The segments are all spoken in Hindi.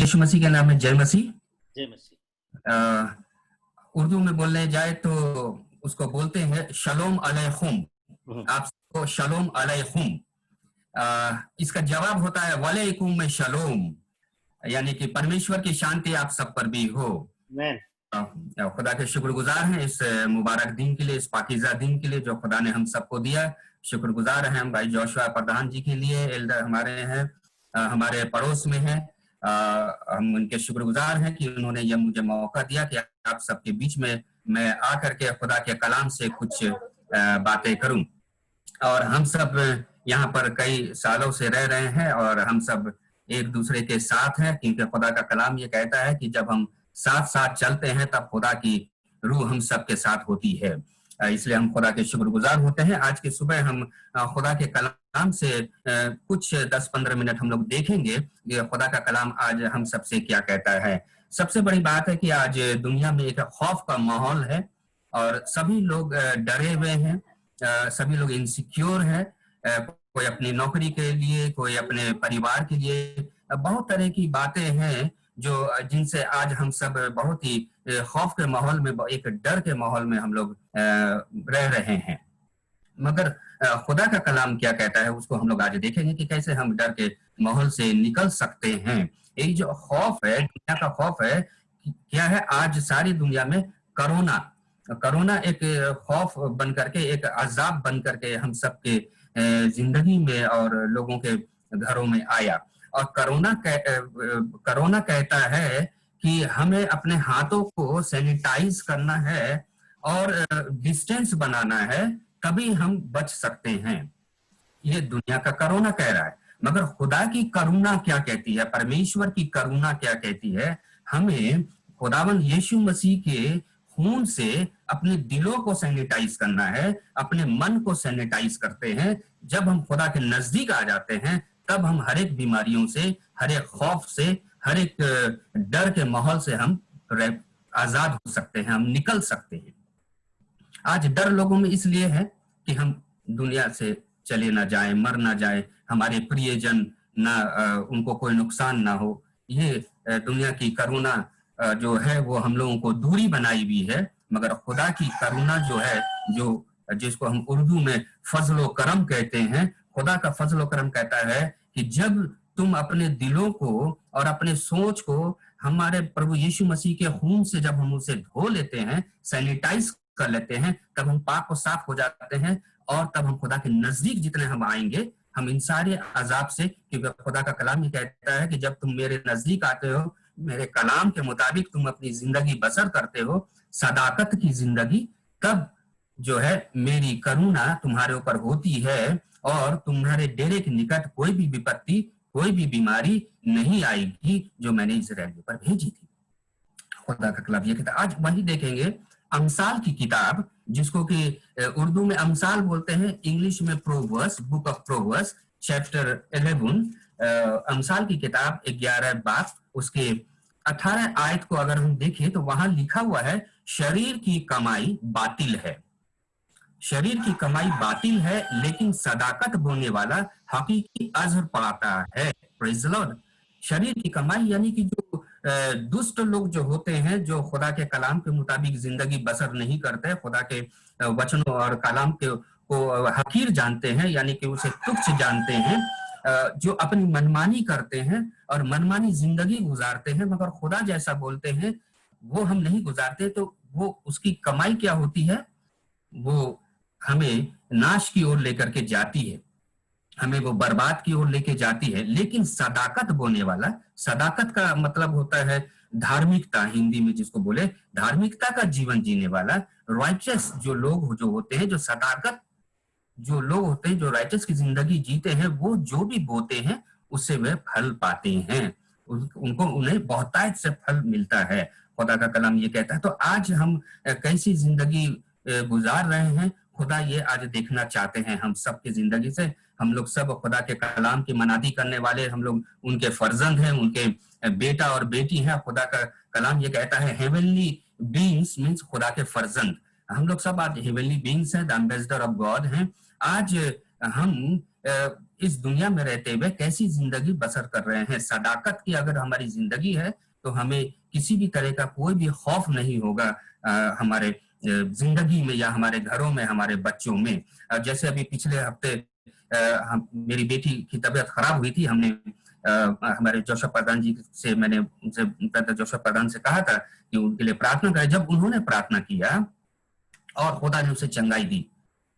यीशु मसीह के नाम में जय मसीह। जय मसीह। उर्दू में बोलने जाए तो उसको बोलते हैं शलोम अलैकुम। आप सबको शलोम अलैकुम। इसका जवाब होता है वालेकुम में शलोम, यानी कि परमेश्वर की शांति आप सब पर भी हो। खुदा के शुक्रगुजार हैं इस मुबारक दिन के लिए, इस पाकीज़ा दिन के लिए जो खुदा ने हम सबको दिया। शुक्रगुजार हैं हम भाई जोशुआ प्रधान जी के लिए, एल्डर हमारे हैं, हमारे पड़ोस में हैं। हम उनके शुक्रगुजार हैं कि उन्होंने यह मुझे मौका दिया कि आप सबके बीच में मैं आकर के खुदा के कलाम से कुछ बातें करूं। और हम सब यहाँ पर कई सालों से रह रहे हैं और हम सब एक दूसरे के साथ हैं, क्योंकि खुदा का कलाम ये कहता है कि जब हम साथ साथ चलते हैं तब खुदा की रूह हम सब के साथ होती है। इसलिए हम खुदा के शुक्रगुजार होते हैं। आज की सुबह हम खुदा के कलाम से कुछ 10-15 मिनट हम लोग देखेंगे कि खुदा का कलाम आज हम सबसे क्या कहता है। सबसे बड़ी बात है कि आज दुनिया में एक खौफ का माहौल है और सभी लोग डरे हुए हैं, सभी लोग इनसिक्योर हैं। कोई अपनी नौकरी के लिए, कोई अपने परिवार के लिए, बहुत तरह की बातें हैं जो जिनसे आज हम सब बहुत ही खौफ के माहौल में, एक डर के माहौल में हम लोग रह रहे हैं। मगर खुदा का कलाम क्या कहता है उसको हम लोग आज देखेंगे कि कैसे हम डर के माहौल से निकल सकते हैं। एक जो खौफ है, दुनिया का खौफ है, क्या है? आज सारी दुनिया में कोरोना एक खौफ बन करके, एक अजाब बन करके हम सबके जिंदगी में और लोगों के घरों में आया। और कोरोना कहता है कि हमें अपने हाथों को सैनिटाइज करना है और डिस्टेंस बनाना है, तभी हम बच सकते हैं। ये दुनिया का कोरोना कह रहा है, मगर खुदा की करुणा क्या कहती है, परमेश्वर की करुणा क्या कहती है? हमें खुदावंद यीशु मसीह के खून से अपने दिलों को सैनिटाइज करना है, अपने मन को सैनिटाइज करते हैं। जब हम खुदा के नजदीक आ जाते हैं तब हम हर एक बीमारियों से, हर एक खौफ से, हर एक डर के माहौल से हम आजाद हो सकते हैं, हम निकल सकते हैं। आज डर लोगों में इसलिए है कि हम दुनिया से चले ना जाएं, मर ना जाएं, हमारे प्रियजन ना, उनको कोई नुकसान ना हो। ये दुनिया की करुणा जो है वो हम लोगों को दूरी बनाई हुई है। मगर खुदा की करुणा जो है, जो जिसको हम उर्दू में फजलो करम कहते हैं, खुदा का फजलो करम कहता है कि जब तुम अपने दिलों को और अपने सोच को हमारे प्रभु यीशु मसीह के खून से जब हम उसे धो लेते हैं, सैनिटाइज कर लेते हैं, तब हम पाक और साफ हो जाते हैं। और तब हम खुदा के नजदीक जितने हम आएंगे, हम इन सारे अजाब से, क्योंकि खुदा का कलाम ये कहता है कि जब तुम मेरे नजदीक आते हो, मेरे कलाम के मुताबिक तुम अपनी जिंदगी बसर करते हो, सदाकत की जिंदगी, तब जो है मेरी करुणा तुम्हारे ऊपर होती है और तुम्हारे डेरे के निकट कोई भी विपत्ति, कोई भी बीमारी नहीं आएगी जो मैंने इस्राएल पर भेजी थी। खुदा का कलाम ये कहता है। आज वही देखेंगे अमसाल की किताब, जिसको कि उर्दू में अमसाल बोलते हैं, इंग्लिश में Proverbs, book of Proverbs, chapter 11। अमसाल की किताब 11 बाब, उसके 18 आयत को अगर हम देखें तो वहां लिखा हुआ है, शरीर की कमाई बातिल है, शरीर की कमाई बातिल है, लेकिन सदाकत बोने वाला हकीकी अजर पाता है। Praise the Lord. शरीर की कमाई यानी कि जो दुष्ट लोग जो होते हैं, जो खुदा के कलाम के मुताबिक जिंदगी बसर नहीं करते, खुदा के वचनों और कलाम को हकीर जानते हैं, यानी कि उसे तुच्छ जानते हैं, जो अपनी मनमानी करते हैं और मनमानी जिंदगी गुजारते हैं, मगर खुदा जैसा बोलते हैं वो हम नहीं गुजारते, तो वो उसकी कमाई क्या होती है? वो हमें नाश की ओर लेकर के जाती है, हमें वो बर्बाद की ओर लेके जाती है। लेकिन सदाकत बोने वाला, सदाकत का मतलब होता है धार्मिकता, हिंदी में जिसको बोले धार्मिकता का जीवन जीने वाला, राइचस जो लोग जो होते हैं, जो सदाकत जो लोग होते हैं, जो राइचस की जिंदगी जीते हैं, वो जो भी बोते हैं उससे वे फल पाते हैं, उनको उन्हें बहुतायत से फल मिलता है। खुदा का कलाम ये कहता है। तो आज हम कैसी जिंदगी गुजार रहे हैं, खुदा ये आज देखना चाहते हैं हम सबकी जिंदगी से। हम लोग सब खुदा के कलाम की मनादी करने वाले, हम लोग उनके फर्जंद हैं, उनके बेटा और बेटी हैं। खुदा का कलाम ये कहता है हेवनली बीइंग्स मींस खुदा के फर्जंद। हम लोग सब आज हेवनली बीइंग्स हैं, द एम्बेसडर ऑफ गॉड हैं। आज हम इस दुनिया में रहते हुए कैसी जिंदगी बसर कर रहे हैं। सदाकत की अगर हमारी जिंदगी है तो हमें किसी भी तरह का कोई भी खौफ नहीं होगा हमारे जिंदगी में या हमारे घरों में, हमारे बच्चों में। जैसे अभी पिछले हफ्ते मेरी बेटी की तबीयत खराब हुई थी, हमने हमारे जोसेफ प्रधान जी से, मैंने उनसे, ब्रदर जोसेफ प्रधान से कहा था कि उनके लिए प्रार्थना करें। जब उन्होंने प्रार्थना किया और खुदा ने उसे चंगाई दी,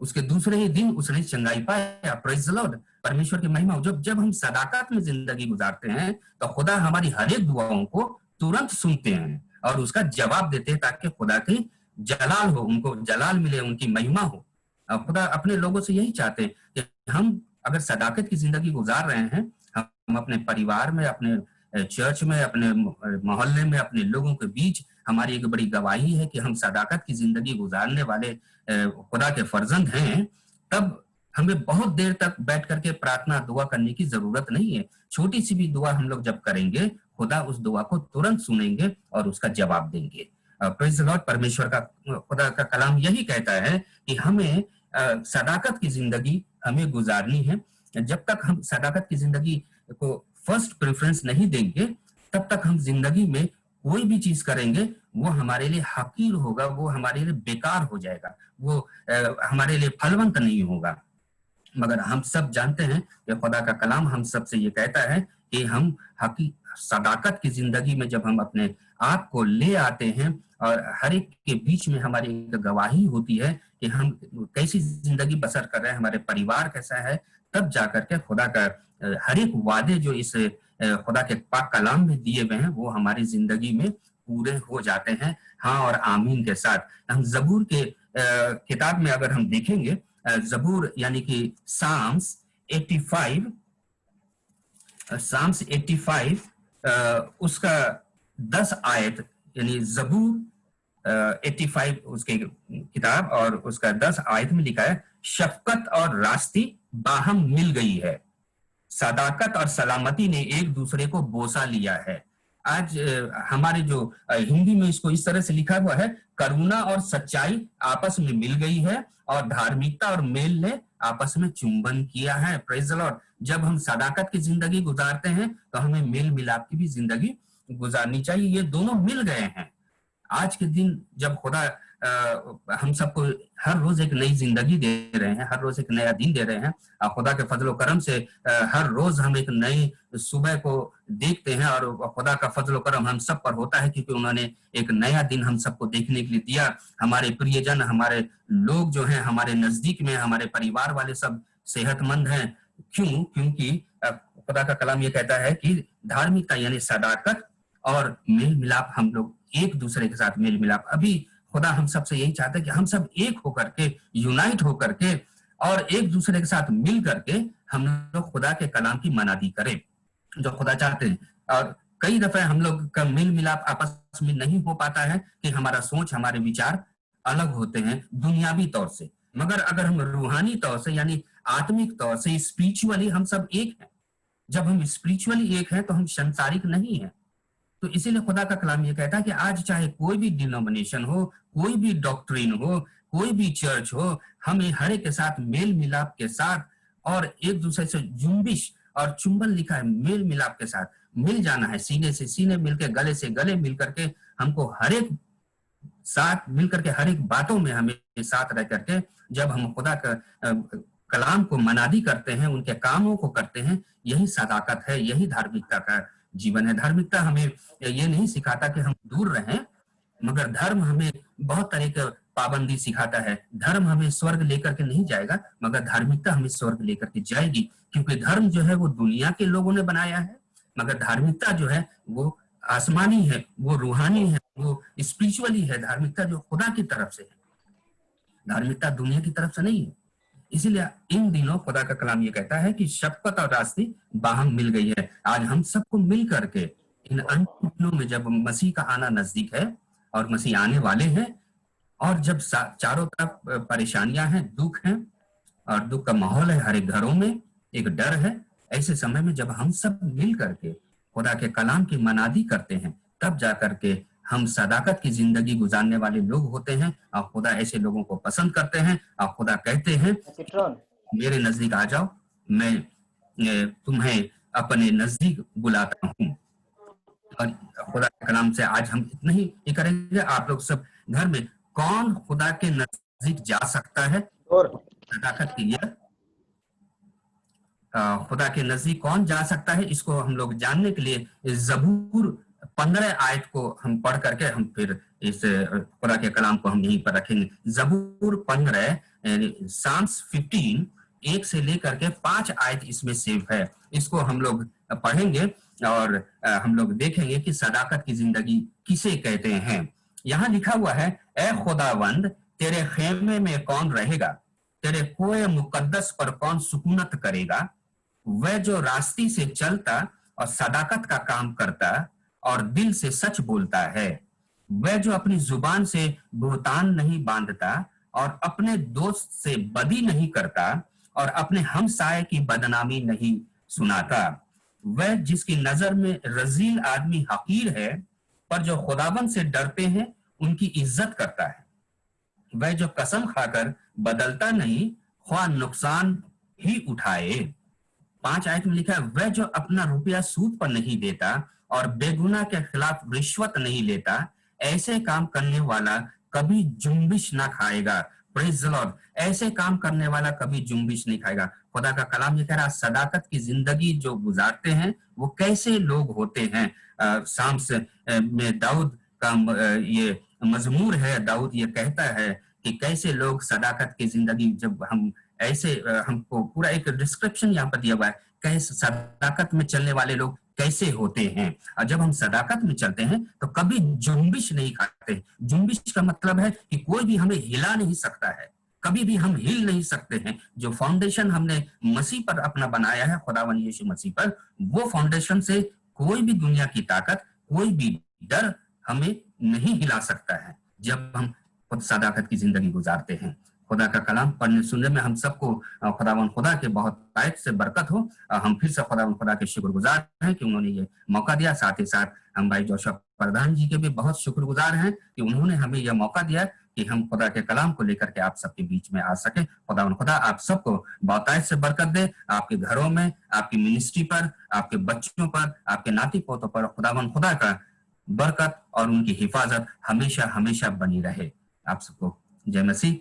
उसके दूसरे ही दिन उसने चंगाई पाया। प्रेज द लॉर्ड, परमेश्वर की महिमा। जब हम सदाकत में जिंदगी गुजारते हैं तो खुदा हमारी हर एक दुआओं को तुरंत सुनते हैं और उसका जवाब देते हैं, ताकि खुदा की जलाल हो, उनको जलाल मिले, उनकी महिमा हो। खुदा अपने लोगों से यही चाहते हैं कि हम अगर सदाकत की जिंदगी गुजार रहे हैं, हम अपने परिवार में, अपने चर्च में, अपने मोहल्ले में, अपने लोगों के बीच हमारी एक बड़ी गवाही है कि हम सदाकत की जिंदगी गुजारने वाले खुदा के फर्जंद हैं। तब हमें बहुत देर तक बैठ करके प्रार्थना दुआ करने की जरूरत नहीं है। छोटी सी भी दुआ हम लोग जब करेंगे, खुदा उस दुआ को तुरंत सुनेंगे और उसका जवाब देंगे। प्रेज़ द लॉर्ड, परमेश्वर का, खुदा का कलाम यही कहता है कि हमें सदाकत की जिंदगी हमें गुजारनी है। जब तक हम सदाकत की जिंदगी को फर्स्ट प्रेफरेंस नहीं देंगे, तब तक हम जिंदगी में कोई भी चीज करेंगे वो हमारे लिए हकीर होगा, वो हमारे लिए बेकार हो जाएगा, वो हमारे लिए फलवंत नहीं होगा। मगर हम सब जानते हैं कि खुदा का कलाम हम सब से ये कहता है कि हम सदाकत की जिंदगी में जब हम अपने आप को ले आते हैं और हर एक के बीच में हमारी एक गवाही होती है कि हम कैसी जिंदगी बसर कर रहे हैं, हमारे परिवार कैसा है, तब जाकर के खुदा का हर एक वादे जो इस खुदा के पाक कलाम में दिए हुए हैं वो हमारी जिंदगी में पूरे हो जाते हैं। हाँ और आमीन के साथ। हम जबूर के किताब में अगर हम देखेंगे, जबूर यानी कि साम्स 85, साम्स 85 उसका 10 आयत, यानी जबूर 85 उसके किताब और उसका 10 आयत में लिखा है, शफकत और रास्ती बाहम मिल गई है, सदाकत और सलामती ने एक दूसरे को बोसा लिया है। आज हमारे जो हिंदी में इसको इस तरह से लिखा हुआ है, करुणा और सच्चाई आपस में मिल गई है और धार्मिकता और मेल ने आपस में चुंबन किया है। Praise the Lord. जब हम सदाकत की जिंदगी गुजारते हैं तो हमें मेल मिलाप की भी जिंदगी गुजारनी चाहिए। ये दोनों मिल गए हैं। आज के दिन जब खुदा हम सबको हर रोज एक नई जिंदगी दे रहे हैं, हर रोज एक नया दिन दे रहे हैं, खुदा के फजल करम से हर रोज हम एक नई सुबह को देखते हैं और खुदा का फजल करम हम सब पर होता है क्योंकि उन्होंने एक नया दिन हम सबको देखने के लिए दिया। हमारे प्रियजन, हमारे लोग जो हैं, हमारे नजदीक में, हमारे परिवार वाले सब सेहतमंद हैं। क्यों? क्योंकि खुदा का कलाम ये कहता है कि धार्मिकता यानी सदाकत और मेल मिलाप, हम लोग एक दूसरे के साथ मेल मिलाप। अभी खुदा हम सबसे यही चाहता है कि हम सब एक होकर के, यूनाइट होकर के और एक दूसरे के साथ मिल करके हम लोग खुदा के कलाम की मनादी करें जो खुदा चाहते हैं। और कई दफे हम लोग का मेल मिलाप आपस में नहीं हो पाता है कि हमारा सोच, हमारे विचार अलग होते हैं दुनियावी तौर से। मगर अगर हम रूहानी तौर से यानी आत्मिक तौर से, स्पिरिचुअली हम सब एक हैं। जब हम स्पिरिचुअली एक हैं तो हम संसारिक नहीं हैं। तो इसीलिए खुदा का कलाम ये कहता है कि आज चाहे कोई भी डिनोमिनेशन हो, कोई भी डॉक्ट्रिन हो, कोई भी चर्च हो, हमें हर एक के साथ मेल मिलाप के साथ और एक दूसरे से जुम्बिश और चुंबन लिखा है, मेल मिलाप के साथ मिल जाना है, सीने से सीने मिलकर, गले से गले मिल करके, हमको हर एक साथ मिल करके हर एक बातों में हमें साथ रह करके जब हम खुदा का कलाम को मनादी करते हैं, उनके कामों को करते हैं, यही सदाकत है, यही धार्मिकता का जीवन है। धार्मिकता हमें ये नहीं सिखाता कि हम दूर रहें, मगर धर्म हमें बहुत तरह के पाबंदी सिखाता है। धर्म हमें स्वर्ग लेकर के नहीं जाएगा, मगर धार्मिकता हमें स्वर्ग लेकर के जाएगी। क्योंकि धर्म जो है वो दुनिया के लोगों ने बनाया है, मगर धार्मिकता जो है वो आसमानी है, वो रूहानी है, वो स्पिरिचुअली है। धार्मिकता जो खुदा की तरफ से है, धार्मिकता दुनिया की तरफ से नहीं है। इसीलिए इन दिनों खुदा का कलाम ये कहता है कि शफकत और रास्ती बाहम मिल गई है। आज हम सबको मिल करके इन अंतिम दिनों में जब मसीह का आना नजदीक है और मसीह आने वाले हैं और जब चारों तरफ परेशानियां हैं, दुख हैं और दुख का माहौल है, हर एक घरों में एक डर है, ऐसे समय में जब हम सब मिल करके खुदा के कलाम की मनादी करते हैं, तब जाकर के हम सदाकत की जिंदगी गुजारने वाले लोग होते हैं और खुदा ऐसे लोगों को पसंद करते हैं। और खुदा कहते हैं मेरे नजदीक आ जाओ, मैं तुम्हें अपने नजदीक बुलाता हूँ। और खुदा के कलाम से आज हम इतना ही करेंगे। आप लोग सब घर में, कौन खुदा के नजदीक जा सकता है? और सदाकत की यह खुदा के नजदीक कौन जा सकता है, इसको हम लोग जानने के लिए जबूर 15 आयत को हम पढ़ करके हम फिर इस खुदा के कलाम को हम यहीं पर रखेंगे। जबूर 15 साम्स 15 1 से लेकर के 5 आयत इसमें सेव है। इसको हम लोग पढ़ेंगे और हम लोग देखेंगे कि सदाकत की जिंदगी किसे कहते हैं। यहाँ लिखा हुआ है, ए खुदावंद, तेरे खेमे में कौन रहेगा? तेरे कोए मुकद्दस पर कौन सुकूनत करेगा? वह जो रास्ते से चलता और सदाकत का काम करता और दिल से सच बोलता है। वह जो अपनी जुबान से बुहतान नहीं बांधता और अपने दोस्त से बदी नहीं करता और अपने हमसाये की बदनामी नहीं सुनाता। वह जिसकी नजर में रजील आदमी हकीर है, पर जो खुदावन से डरते हैं उनकी इज्जत करता है। वह जो कसम खाकर बदलता नहीं, ख्वाह नुकसान ही उठाए। 5 आयत में लिखा है, वह जो अपना रुपया सूद पर नहीं देता और बेगुनाह के खिलाफ रिश्वत नहीं लेता, ऐसे काम करने वाला कभी जुम्बिश ना खाएगा। Praise the Lord. ऐसे काम करने वाला कभी जुम्बिश नहीं खाएगा। खुदा का कलाम ये कह रहा, सदाकत की जिंदगी जो गुजारते हैं वो कैसे लोग होते हैं। साम्स में दाऊद का ये मजमूर है। दाऊद ये कहता है कि कैसे लोग सदाकत की जिंदगी, जब हम ऐसे हमको पूरा एक डिस्क्रिप्शन यहाँ पर दिया हुआ है, कैसे सदाकत में चलने वाले लोग कैसे होते हैं। और जब हम सदाकत में चलते हैं तो कभी जुम्बिश नहीं खाते। जुम्बिश का मतलब है कि कोई भी हमें हिला नहीं सकता है, कभी भी हम हिल नहीं सकते हैं। जो फाउंडेशन हमने मसीह पर अपना बनाया है, खुदावन यीशु मसीह पर, वो फाउंडेशन से कोई भी दुनिया की ताकत, कोई भी डर हमें नहीं हिला सकता है जब हम खुद सदाकत की जिंदगी गुजारते हैं। खुदा का कलाम पढ़ने सुनने में हम सबको खुदावन खुदा के बहुत तायत से बरकत हो। हम फिर से खुदावन खुदा के शुक्रगुजार हैं कि उन्होंने ये मौका दिया। साथ ही साथ हम भाई जोशुआ प्रधान जी के भी बहुत शुक्रगुजार हैं कि उन्होंने हमें यह मौका दिया कि हम खुदा के कलाम को लेकर के आप सबके बीच में आ सके। खुदावन खुदा आप सबको बहुतायत से बरकत दे, आपके घरों में, आपकी मिनिस्ट्री पर, आपके बच्चों पर, आपके नाती पोतों पर खुदावन खुदा का बरकत और उनकी हिफाजत हमेशा हमेशा बनी रहे। आप सबको जय मसीह।